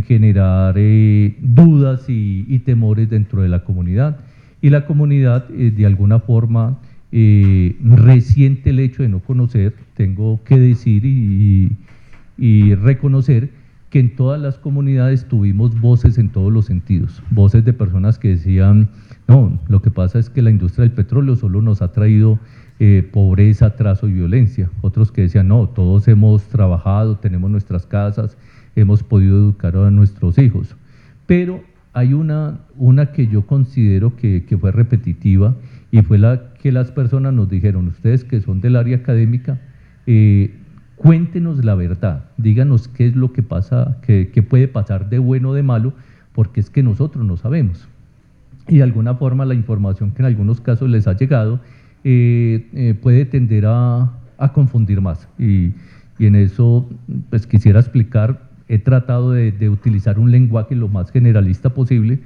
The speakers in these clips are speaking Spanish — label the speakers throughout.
Speaker 1: generar dudas y temores dentro de la comunidad. Y la comunidad, de alguna forma, resiente el hecho de no conocer. Tengo que decir y reconocer que en todas las comunidades tuvimos voces en todos los sentidos, voces de personas que decían, no, lo que pasa es que la industria del petróleo solo nos ha traído pobreza, atraso y violencia. Otros que decían, no, todos hemos trabajado, tenemos nuestras casas, hemos podido educar a nuestros hijos. Pero hay una que yo considero que fue repetitiva, y fue la que las personas nos dijeron: ustedes que son del área académica, cuéntenos la verdad, díganos qué es lo que pasa, qué puede pasar de bueno o de malo, porque es que nosotros no sabemos. Y de alguna forma la información que en algunos casos les ha llegado puede tender a confundir más. Y en eso pues quisiera explicar, he tratado de utilizar un lenguaje lo más generalista posible,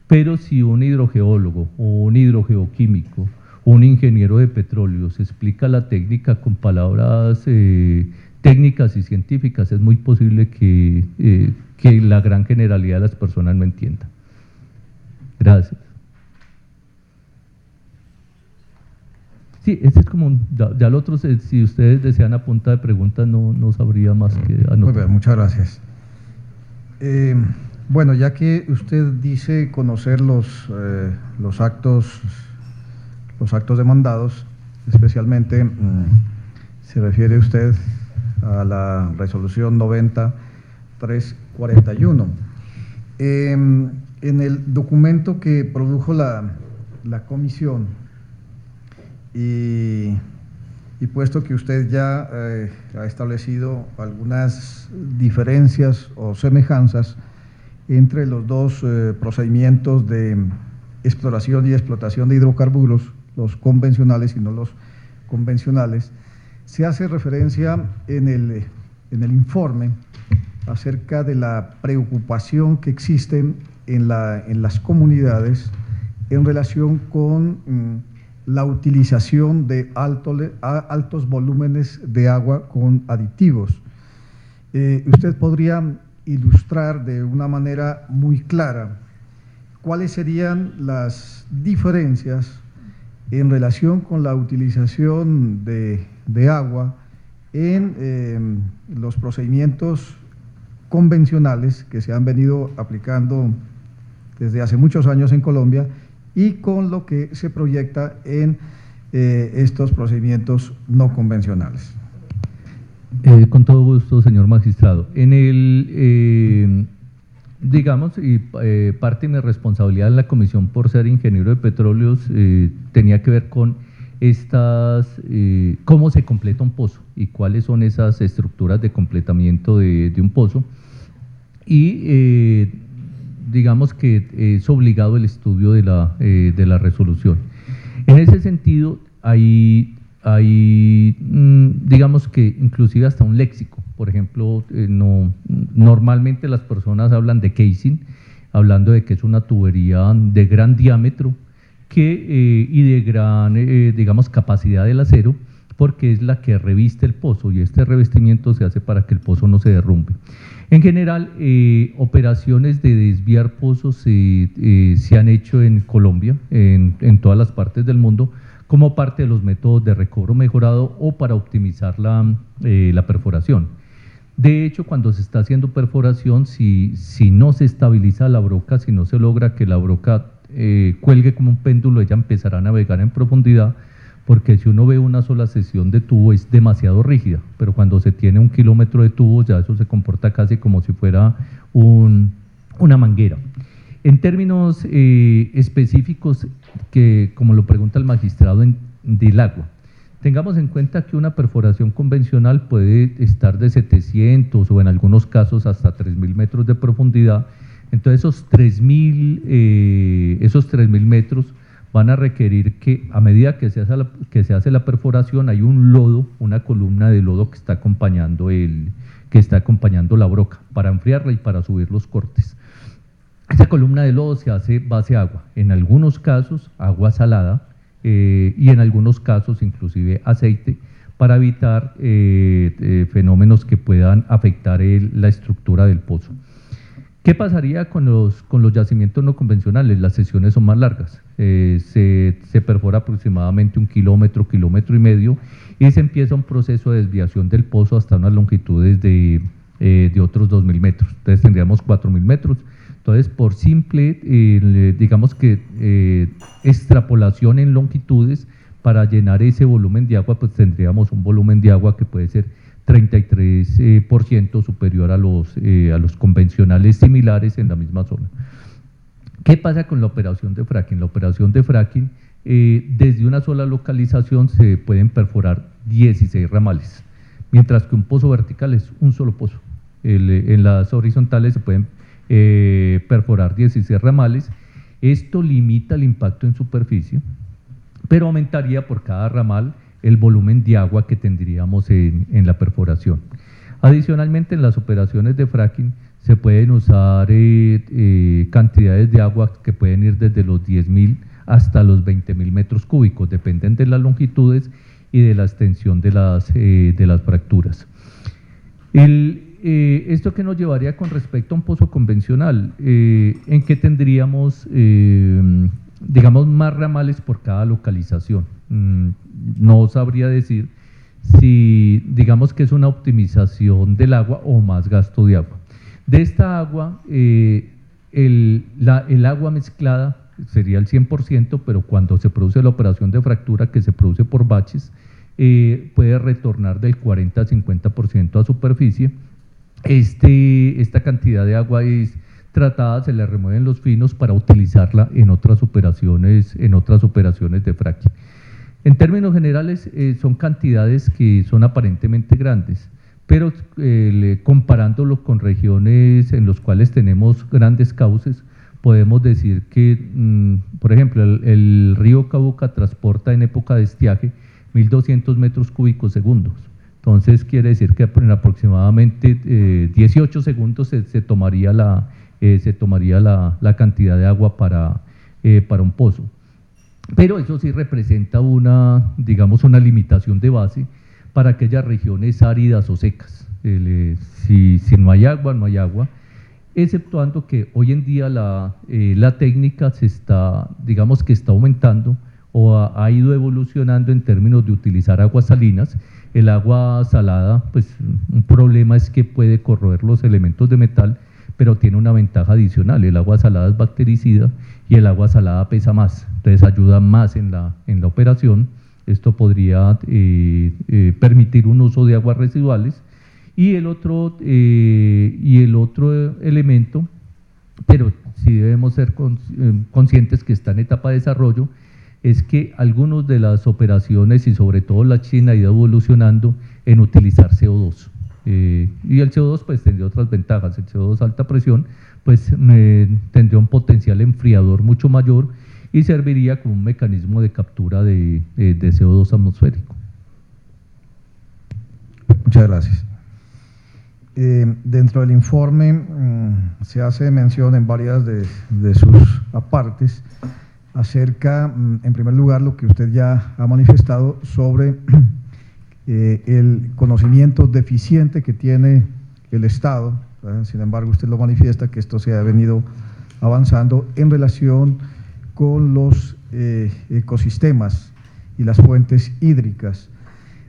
Speaker 1: pero si un hidrogeólogo o un hidrogeoquímico o un ingeniero de petróleos explica la técnica con palabras técnicas y científicas, es muy posible que la gran generalidad de las personas no entienda. Gracias. Sí, ese es como, ya lo otro, si ustedes desean a punta de preguntas, no sabría más que anotar.
Speaker 2: Muy bien, muchas gracias. Bueno, ya que usted dice conocer los actos demandados, especialmente se refiere usted a la resolución 90-341. En el documento que produjo la comisión, y puesto que usted ya ha establecido algunas diferencias o semejanzas entre los dos procedimientos de exploración y explotación de hidrocarburos, los convencionales y no los convencionales, se hace referencia en el informe acerca de la preocupación que existe en las comunidades en relación con la utilización de altos volúmenes de agua con aditivos. ¿Usted podría ilustrar de una manera muy clara cuáles serían las diferencias en relación con la utilización de agua en los procedimientos convencionales que se han venido aplicando desde hace muchos años en Colombia y con lo que se proyecta en estos procedimientos no convencionales?
Speaker 1: Con todo gusto, señor magistrado. En el, digamos, y parte de mi responsabilidad en la comisión por ser ingeniero de petróleos tenía que ver con cómo se completa un pozo y cuáles son esas estructuras de completamiento de un pozo. Y digamos que es obligado el estudio de la resolución. En ese sentido, hay digamos que inclusive hasta un léxico. Por ejemplo, normalmente las personas hablan de casing, hablando de que es una tubería de gran diámetro y de gran, digamos, capacidad del acero, porque es la que reviste el pozo, y este revestimiento se hace para que el pozo no se derrumbe. En general, operaciones de desviar pozos se han hecho en Colombia, en todas las partes del mundo, como parte de los métodos de recobro mejorado o para optimizar la perforación. De hecho, cuando se está haciendo perforación, si no se estabiliza la broca, si no se logra que la broca cuelgue como un péndulo, ella empezará a navegar en profundidad, porque si uno ve una sola sección de tubo es demasiado rígida, pero cuando se tiene 1 kilómetro de tubo ya eso se comporta casi como si fuera una manguera. En términos específicos, que como lo pregunta el magistrado del agua, tengamos en cuenta que una perforación convencional puede estar de 700 o en algunos casos hasta 3.000 metros de profundidad. Entonces esos 3.000 metros van a requerir que a medida que se hace la perforación hay un lodo, una columna de lodo que está acompañando la broca para enfriarla y para subir los cortes. Esa columna de lodo se hace base agua, en algunos casos agua salada y en algunos casos inclusive aceite, para evitar fenómenos que puedan afectar la estructura del pozo. ¿Qué pasaría con los yacimientos no convencionales? Las sesiones son más largas, se perfora aproximadamente 1 kilómetro, kilómetro y medio, y se empieza un proceso de desviación del pozo hasta unas longitudes de otros 2.000 metros. Entonces tendríamos 4.000 metros. Entonces, por simple, digamos que extrapolación en longitudes, para llenar ese volumen de agua, pues tendríamos un volumen de agua que puede ser 33% superior a los convencionales similares en la misma zona. ¿Qué pasa con la operación de fracking? La operación de fracking, desde una sola localización se pueden perforar 16 ramales, mientras que un pozo vertical es un solo pozo. En las horizontales se pueden perforar 16 ramales. Esto limita el impacto en superficie, pero aumentaría por cada ramal el volumen de agua que tendríamos en la perforación. Adicionalmente, en las operaciones de fracking se pueden usar cantidades de agua que pueden ir desde los 10.000 hasta los 20.000 metros cúbicos, dependen de las longitudes y de la extensión de las fracturas. ¿Esto qué nos llevaría con respecto a un pozo convencional? En que tendríamos digamos, más ramales por cada localización. No sabría decir si, digamos que es una optimización del agua o más gasto de agua. De esta agua, el agua mezclada sería el 100%, pero cuando se produce la operación de fractura, que se produce por baches, puede retornar del 40 al 50% a superficie. Esta cantidad de agua es tratada, se le remueven los finos para utilizarla en otras operaciones de fracking. En términos generales, son cantidades que son aparentemente grandes, pero comparándolo con regiones en las cuales tenemos grandes cauces, podemos decir que, por ejemplo, el río Cauca transporta en época de estiaje 1.200 metros cúbicos segundos. Entonces, quiere decir que en aproximadamente 18 segundos se tomaría la cantidad de agua para un pozo. Pero eso sí representa digamos, una limitación de base para aquellas regiones áridas o secas. Si no hay agua, no hay agua, exceptuando que hoy en día la técnica digamos que está aumentando o ha ido evolucionando en términos de utilizar aguas salinas. El agua salada, pues un problema es que puede corroer los elementos de metal, pero tiene una ventaja adicional: el agua salada es bactericida y el agua salada pesa más, entonces ayuda más en la operación. Esto podría permitir un uso de aguas residuales. Y el otro elemento, pero sí debemos ser conscientes que está en etapa de desarrollo, es que algunas de las operaciones, y sobre todo la China, ha ido evolucionando en utilizar CO2. Y el CO2 pues tendría otras ventajas. El CO2 a alta presión pues tendría un potencial enfriador mucho mayor y serviría como un mecanismo de captura de CO2 atmosférico.
Speaker 2: Muchas gracias. Dentro del informe se hace mención en varias de sus apartes acerca, en primer lugar, lo que usted ya ha manifestado sobre el conocimiento deficiente que tiene el Estado. Sin embargo, usted lo manifiesta que esto se ha venido avanzando en relación con los ecosistemas y las fuentes hídricas.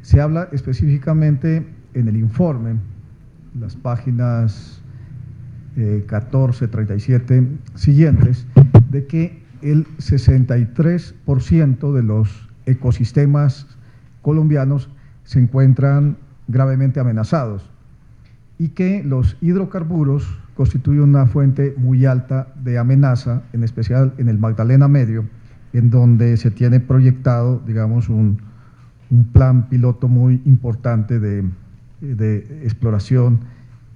Speaker 2: Se habla específicamente en el informe, las páginas 14, 37 siguientes, de que el 63% de los ecosistemas colombianos se encuentran gravemente amenazados y que los hidrocarburos constituyen una fuente muy alta de amenaza, en especial en el Magdalena Medio, en donde se tiene proyectado, digamos, un plan piloto muy importante de exploración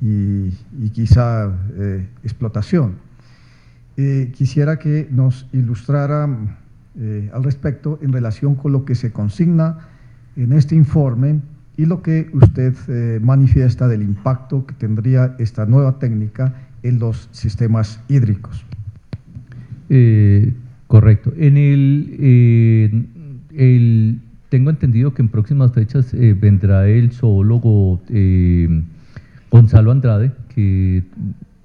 Speaker 2: y quizá explotación. Quisiera que nos ilustrara al respecto en relación con lo que se consigna en este informe y lo que usted manifiesta del impacto que tendría esta nueva técnica en los sistemas hídricos.
Speaker 1: Correcto. Tengo entendido que en próximas fechas vendrá el zoólogo Gonzalo Andrade, que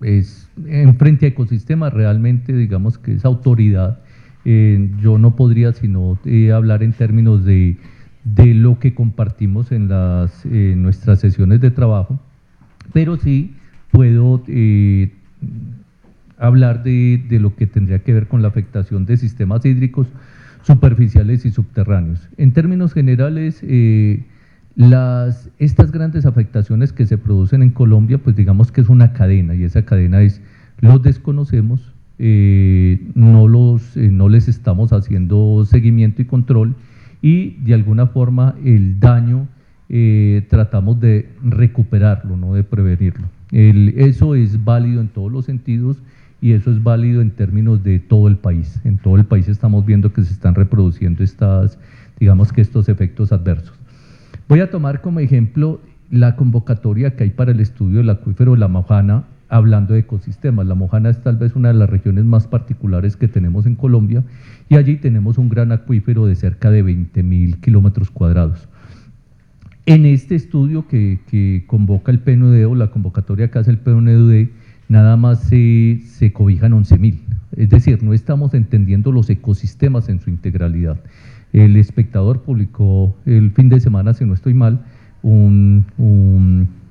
Speaker 1: en frente a ecosistemas realmente, digamos que es autoridad. Yo no podría sino hablar en términos de lo que compartimos en nuestras sesiones de trabajo, pero sí puedo hablar de lo que tendría que ver con la afectación de sistemas hídricos superficiales y subterráneos. En términos generales, estas grandes afectaciones que se producen en Colombia, pues digamos que es una cadena, y esa cadena es: los desconocemos, no les estamos haciendo seguimiento y control, y de alguna forma el daño tratamos de recuperarlo, no de prevenirlo. Eso es válido en todos los sentidos, y eso es válido en términos de todo el país. En todo el país estamos viendo que se están reproduciendo digamos que estos efectos adversos. Voy a tomar como ejemplo la convocatoria que hay para el estudio del acuífero de La Mojana, hablando de ecosistemas. La Mojana es tal vez una de las regiones más particulares que tenemos en Colombia, y allí tenemos un gran acuífero de cerca de 20.000 kilómetros cuadrados. En este estudio que convoca el PNUD, o la convocatoria que hace el PNUD, nada más se cobijan 11.000. Es decir, no estamos entendiendo los ecosistemas en su integralidad. El Espectador publicó el fin de semana, si no estoy mal, un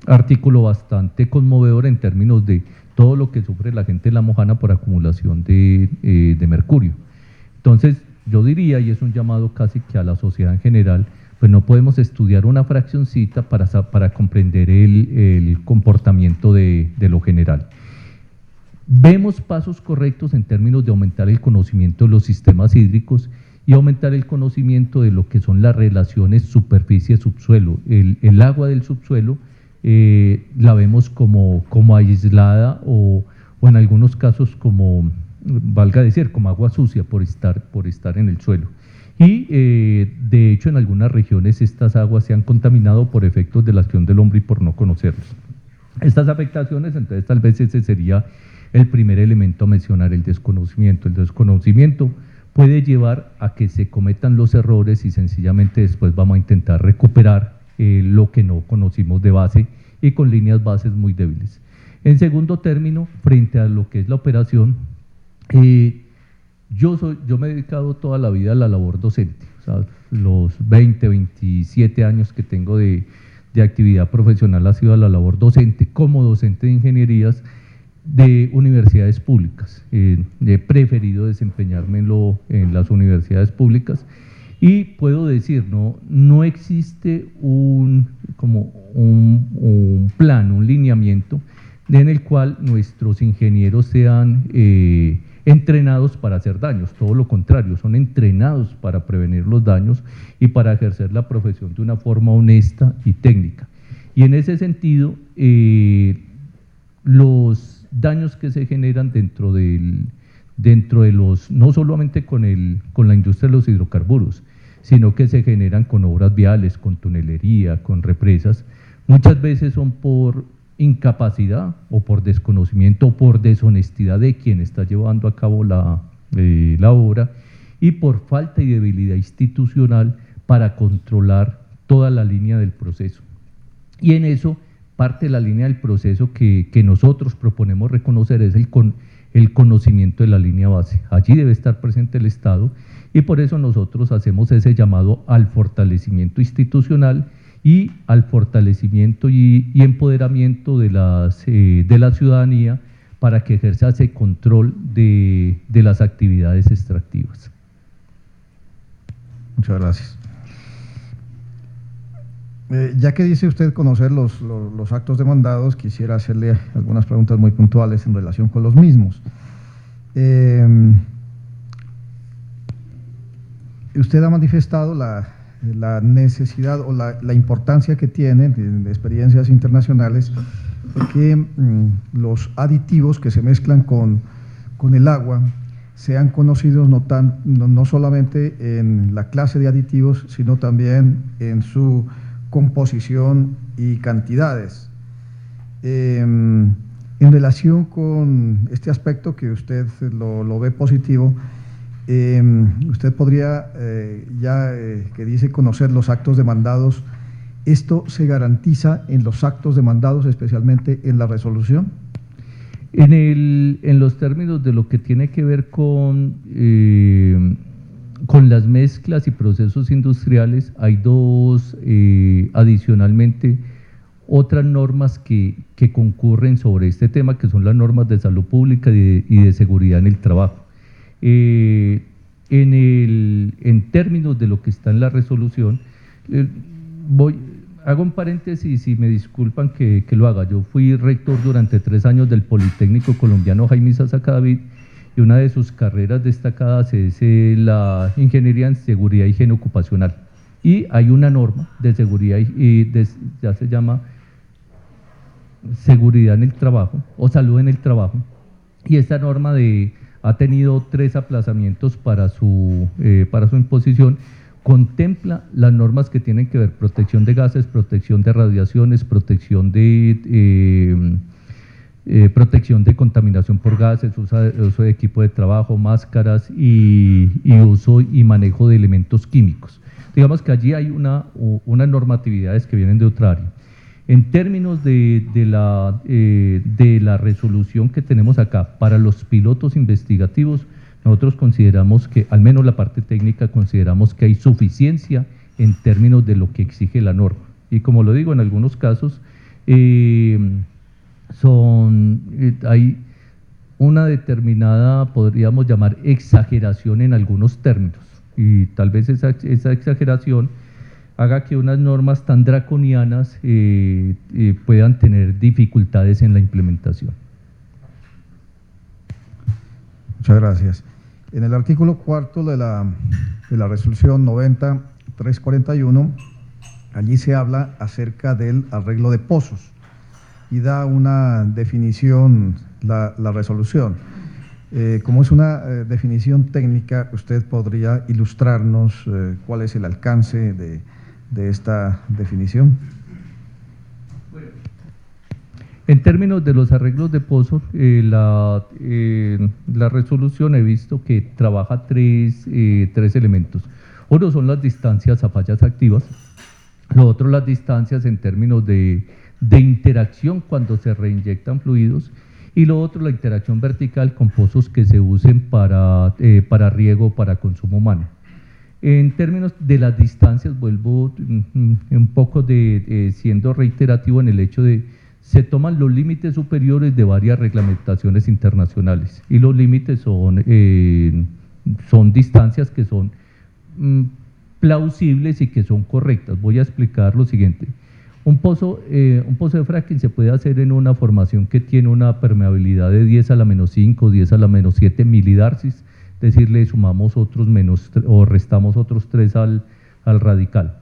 Speaker 1: artículo bastante conmovedor en términos de todo lo que sufre la gente de La Mojana por acumulación de mercurio. Entonces, yo diría, y es un llamado casi que a la sociedad en general, pues no podemos estudiar una fraccioncita para comprender el comportamiento de lo general. Vemos pasos correctos en términos de aumentar el conocimiento de los sistemas hídricos y aumentar el conocimiento de lo que son las relaciones superficie-subsuelo. El agua del subsuelo la vemos como aislada o en algunos casos como, valga decir, como agua sucia por estar en el suelo. Y de hecho en algunas regiones estas aguas se han contaminado por efectos de la acción del hombre y por no conocerlos. Estas afectaciones, entonces tal vez ese sería el primer elemento a mencionar: el desconocimiento. El desconocimiento puede llevar a que se cometan los errores, y sencillamente después vamos a intentar recuperar lo que no conocimos de base, y con líneas bases muy débiles. En segundo término, frente a lo que es la operación, yo me he dedicado toda la vida a la labor docente. O sea, los 20, 27 años que tengo de actividad profesional ha sido a la labor docente, como docente de ingenierías de universidades públicas. He preferido desempeñarme en las universidades públicas, y puedo decir, no existe un plan, un lineamiento en el cual nuestros ingenieros sean entrenados para hacer daños. Todo lo contrario, son entrenados para prevenir los daños y para ejercer la profesión de una forma honesta y técnica. Y en ese sentido, los daños que se generan dentro de los, no solamente con la industria de los hidrocarburos, sino que se generan con obras viales, con tunelería, con represas, muchas veces son por incapacidad o por desconocimiento o por deshonestidad de quien está llevando a cabo la obra, y por falta y debilidad institucional para controlar toda la línea del proceso. Y en eso, parte de la línea del proceso que nosotros proponemos reconocer es el conocimiento de la línea base. Allí debe estar presente el Estado, y por eso nosotros hacemos ese llamado al fortalecimiento institucional y al fortalecimiento y empoderamiento de la ciudadanía para que ejerza ese control de las actividades extractivas.
Speaker 2: Muchas gracias. Ya que dice usted conocer los actos demandados, quisiera hacerle algunas preguntas muy puntuales en relación con los mismos. Usted ha manifestado la necesidad o la importancia que tiene de experiencias internacionales de que los aditivos que se mezclan con el agua sean conocidos no solamente en la clase de aditivos, sino también en su composición y cantidades. En relación con este aspecto que usted lo ve positivo, usted podría, que dice conocer los actos demandados, ¿esto se garantiza en los actos demandados, especialmente en la resolución?
Speaker 1: En los términos de lo que tiene que ver con las mezclas y procesos industriales, hay dos, adicionalmente, otras normas que concurren sobre este tema, que son las normas de salud pública y de seguridad en el trabajo. En términos de lo que está en la resolución, hago un paréntesis y me disculpan que lo haga. Yo fui rector durante 3 años del Politécnico Colombiano Jaime Sasa David, y una de sus carreras destacadas es la ingeniería en seguridad y higiene ocupacional. Y hay una norma de seguridad, ya se llama seguridad en el trabajo o salud en el trabajo, y esta norma ha tenido 3 aplazamientos para su imposición. Contempla las normas que tienen que ver protección de gases, protección de radiaciones, protección de contaminación por gases, uso de equipo de trabajo, máscaras y uso y manejo de elementos químicos. Digamos que allí hay unas normatividades que vienen de otra área. En términos de la resolución que tenemos acá, para los pilotos investigativos, nosotros consideramos que, al menos la parte técnica, consideramos que hay suficiencia en términos de lo que exige la norma. Y como lo digo, en algunos casos hay una determinada, podríamos llamar, exageración en algunos términos. Y tal vez esa exageración haga que unas normas tan draconianas puedan tener dificultades en la implementación.
Speaker 2: Muchas gracias. En el artículo 4 de la resolución 90-341, allí se habla acerca del arreglo de pozos y da una definición la resolución. Como es una definición técnica, ¿usted podría ilustrarnos cuál es el alcance de esta definición?
Speaker 1: En términos de los arreglos de pozo, la resolución he visto que trabaja tres elementos. Uno son las distancias a fallas activas, lo otro las distancias en términos de interacción cuando se reinyectan fluidos, y lo otro la interacción vertical con pozos que se usen para riego, para consumo humano. En términos de las distancias, vuelvo un poco siendo reiterativo en el hecho de se toman los límites superiores de varias reglamentaciones internacionales, y los límites son distancias que son plausibles y que son correctas. Voy a explicar lo siguiente. Un pozo de fracking se puede hacer en una formación que tiene una permeabilidad de 10 a la menos 5, 10 a la menos 7 milidarcis, es decir, le sumamos otros o restamos otros 3 al radical.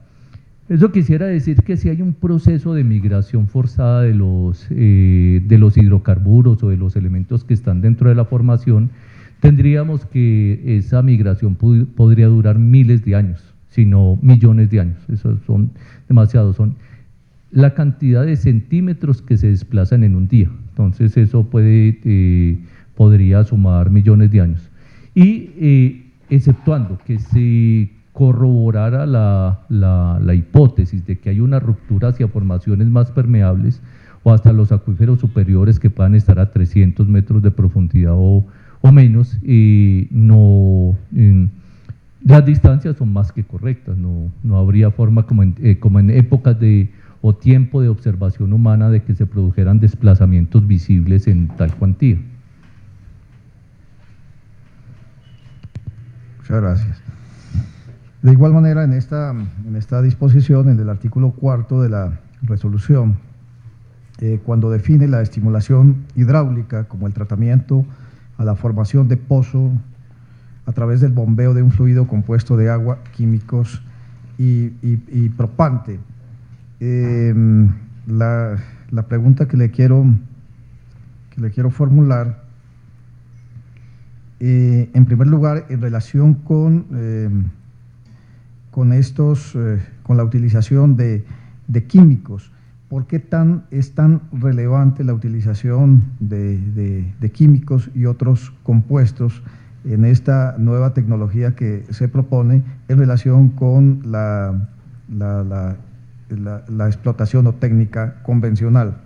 Speaker 1: Eso quisiera decir que si hay un proceso de migración forzada de los hidrocarburos o de los elementos que están dentro de la formación, tendríamos que esa migración podría durar miles de años, si no millones de años. Esos son demasiados, son la cantidad de centímetros que se desplazan en un día. Entonces eso podría sumar millones de años. Y exceptuando que se corroborara la hipótesis de que hay una ruptura hacia formaciones más permeables o hasta los acuíferos superiores que puedan estar a 300 metros de profundidad o menos, las distancias son más que correctas. No habría forma como en épocas o tiempo de observación humana de que se produjeran desplazamientos visibles en tal cuantía.
Speaker 2: Muchas gracias. De igual manera, en esta disposición, en el artículo 4 de la resolución, cuando define la estimulación hidráulica como el tratamiento a la formación de pozo a través del bombeo de un fluido compuesto de agua, químicos y propante, la pregunta que le quiero formular, en primer lugar, en relación con la utilización de químicos. ¿Por qué es tan relevante la utilización de químicos y otros compuestos en esta nueva tecnología que se propone en relación con la explotación o técnica convencional?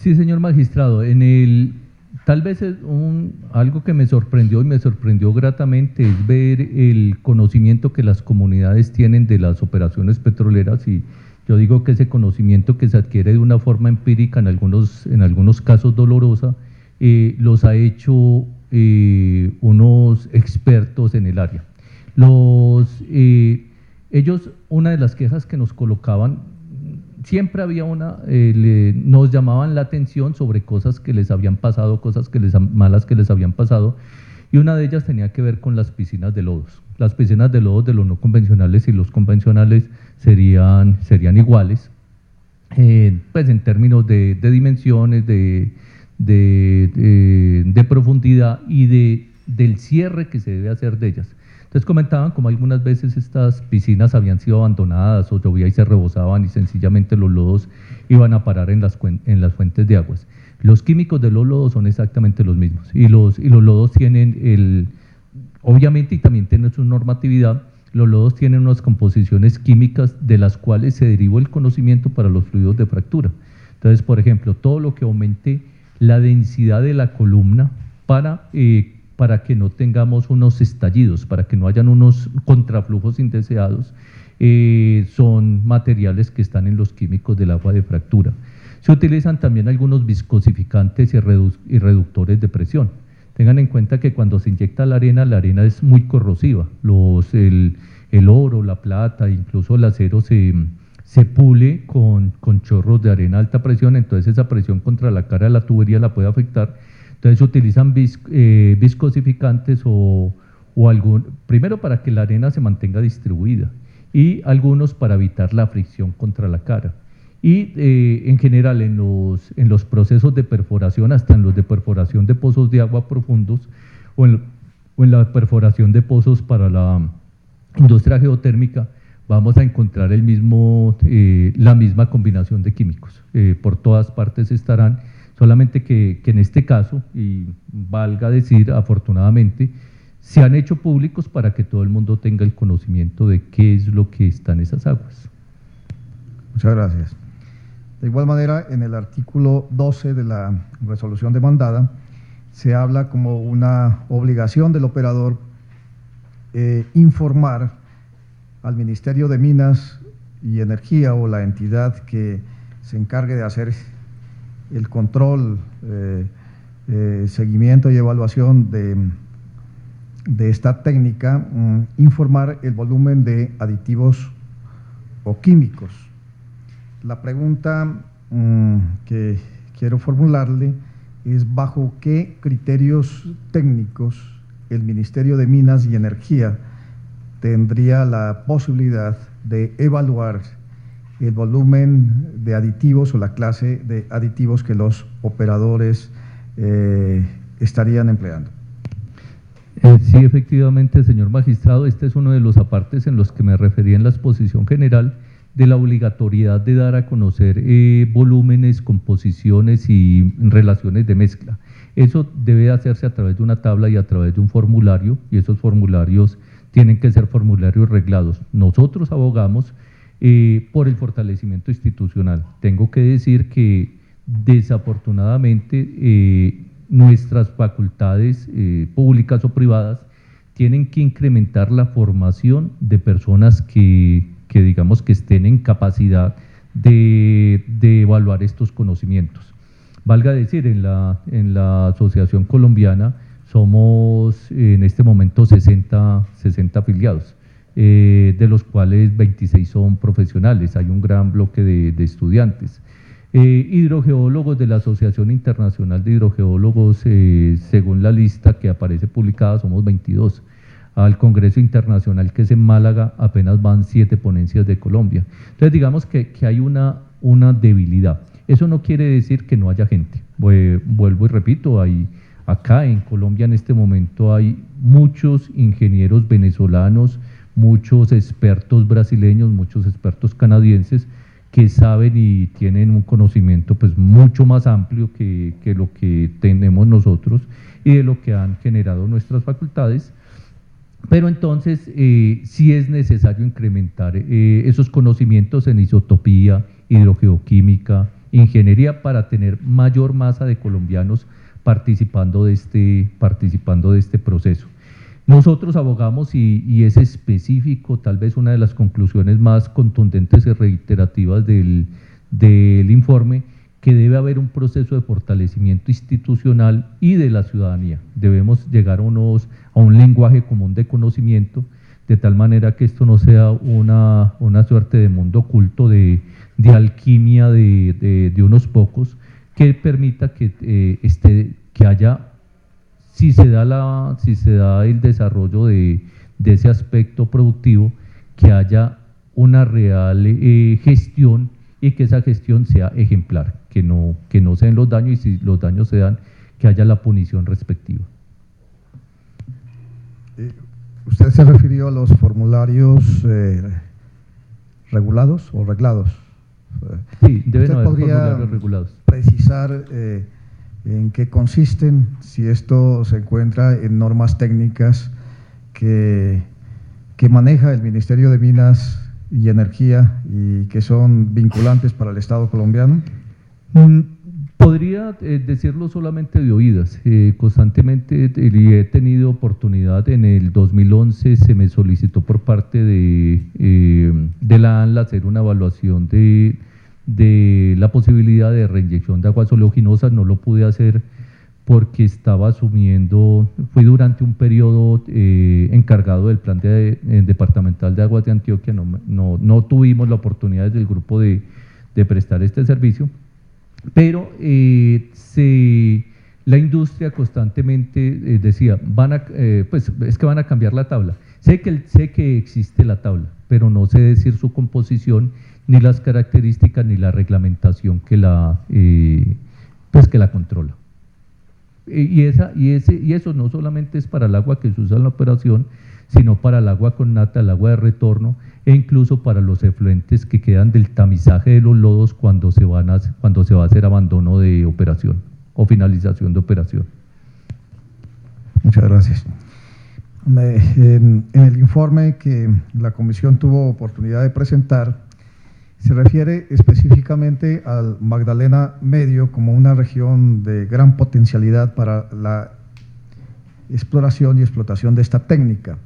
Speaker 1: Sí, señor magistrado, tal vez algo que me sorprendió y me sorprendió gratamente es ver el conocimiento que las comunidades tienen de las operaciones petroleras, y yo digo que ese conocimiento que se adquiere de una forma empírica, en algunos casos dolorosa, los ha hecho unos expertos en el área. Ellos, una de las quejas que nos colocaban, siempre había nos llamaban la atención sobre cosas que les habían pasado, malas que les habían pasado, y una de ellas tenía que ver con las piscinas de lodos. Las piscinas de lodos de los no convencionales y los convencionales serían iguales, pues en términos de dimensiones, de profundidad y del cierre que se debe hacer de ellas. Entonces comentaban como algunas veces estas piscinas habían sido abandonadas o llovía y se rebosaban y sencillamente los lodos iban a parar en las fuentes de aguas. Los químicos de los lodos son exactamente los mismos, y los lodos tienen obviamente, y también tienen su normatividad, los lodos tienen unas composiciones químicas de las cuales se derivó el conocimiento para los fluidos de fractura. Entonces, por ejemplo, todo lo que aumente la densidad de la columna para que no tengamos unos estallidos, para que no hayan unos contraflujos indeseados, son materiales que están en los químicos del agua de fractura. Se utilizan también algunos viscosificantes y reductores de presión. Tengan en cuenta que cuando se inyecta la arena es muy corrosiva. El oro, la plata, incluso el acero se pule con chorros de arena a alta presión, entonces esa presión contra la cara de la tubería la puede afectar. Entonces se utilizan viscosificantes primero para que la arena se mantenga distribuida, y algunos para evitar la fricción contra la cara. Y en general en los procesos de perforación, hasta en los de perforación de pozos de agua profundos o en la perforación de pozos para la industria geotérmica, vamos a encontrar la misma combinación de químicos. Por todas partes estarán, solamente que en este caso, y valga decir afortunadamente, se han hecho públicos para que todo el mundo tenga el conocimiento de qué es lo que está en esas aguas.
Speaker 2: Muchas gracias. De igual manera, en el artículo 12 de la resolución demandada, se habla como una obligación del operador informar al Ministerio de Minas y Energía, o la entidad que se encargue de hacer el control, seguimiento y evaluación de esta técnica, informar el volumen de aditivos o químicos. La pregunta que quiero formularle es: ¿bajo qué criterios técnicos el Ministerio de Minas y Energía tendría la posibilidad de evaluar el volumen de aditivos o la clase de aditivos que los operadores estarían empleando?
Speaker 1: Sí, efectivamente, señor magistrado, este es uno de los apartes en los que me refería en la exposición general, de la obligatoriedad de dar a conocer volúmenes, composiciones y relaciones de mezcla. Eso debe hacerse a través de una tabla y a través de un formulario, y esos formularios tienen que ser formularios reglados. Nosotros abogamos por el fortalecimiento institucional. Tengo que decir que desafortunadamente nuestras facultades públicas o privadas tienen que incrementar la formación de personas que digamos que estén en capacidad de evaluar estos conocimientos. Valga decir, en la Asociación Colombiana somos en este momento 60 afiliados, de los cuales 26 son profesionales. Hay un gran bloque de estudiantes. Hidrogeólogos de la Asociación Internacional de Hidrogeólogos, según la lista que aparece publicada, somos 22. Al Congreso Internacional, que es en Málaga, apenas van 7 ponencias de Colombia. Entonces digamos que hay una debilidad. Eso no quiere decir que no haya gente. Vuelvo y repito, acá en Colombia en este momento hay muchos ingenieros venezolanos, muchos expertos brasileños, muchos expertos canadienses que saben y tienen un conocimiento pues mucho más amplio que lo que tenemos nosotros y de lo que han generado nuestras facultades. Pero entonces sí es necesario incrementar esos conocimientos en isotopía, hidrogeoquímica, ingeniería para tener mayor masa de colombianos participando de este proceso. Nosotros abogamos, y es específico, tal vez una de las conclusiones más contundentes y reiterativas del informe, que debe haber un proceso de fortalecimiento institucional y de la ciudadanía. Debemos llegar a un lenguaje común de conocimiento, de tal manera que esto no sea una suerte de mundo oculto de alquimia de unos pocos, que permita que haya, si se da el desarrollo de ese aspecto productivo, que haya una real gestión, y que esa gestión sea ejemplar, que no se den los daños, y si los daños se dan, que haya la punición respectiva.
Speaker 2: Usted se refirió a los formularios regulados o reglados.
Speaker 1: Sí, deben haber
Speaker 2: podría
Speaker 1: formularios regulados.
Speaker 2: Precisar en qué consisten, si esto se encuentra en normas técnicas que maneja el Ministerio de Minas y Energía y que son vinculantes para el Estado colombiano.
Speaker 1: Podría decirlo solamente de oídas. Constantemente he tenido oportunidad. En el 2011 se me solicitó por parte de la ANLA hacer una evaluación de la posibilidad de reinyección de aguas oleaginosas. No lo pude hacer porque estaba asumiendo, fui durante un periodo encargado del plan departamental de aguas de Antioquia. No tuvimos la oportunidad desde el grupo de prestar este servicio, pero la industria constantemente decía, pues es que van a cambiar la tabla. Sé que existe la tabla, pero no sé decir su composición, ni las características, ni la reglamentación que la controla. Y eso no solamente es para el agua que se usa en la operación, sino para el agua con nata, el agua de retorno, e incluso para los efluentes que quedan del tamizaje de los lodos cuando se va a hacer abandono de operación o finalización de operación.
Speaker 2: Muchas gracias. En el informe que la Comisión tuvo oportunidad de presentar, se refiere específicamente al Magdalena Medio como una región de gran potencialidad para la exploración y explotación de esta técnica.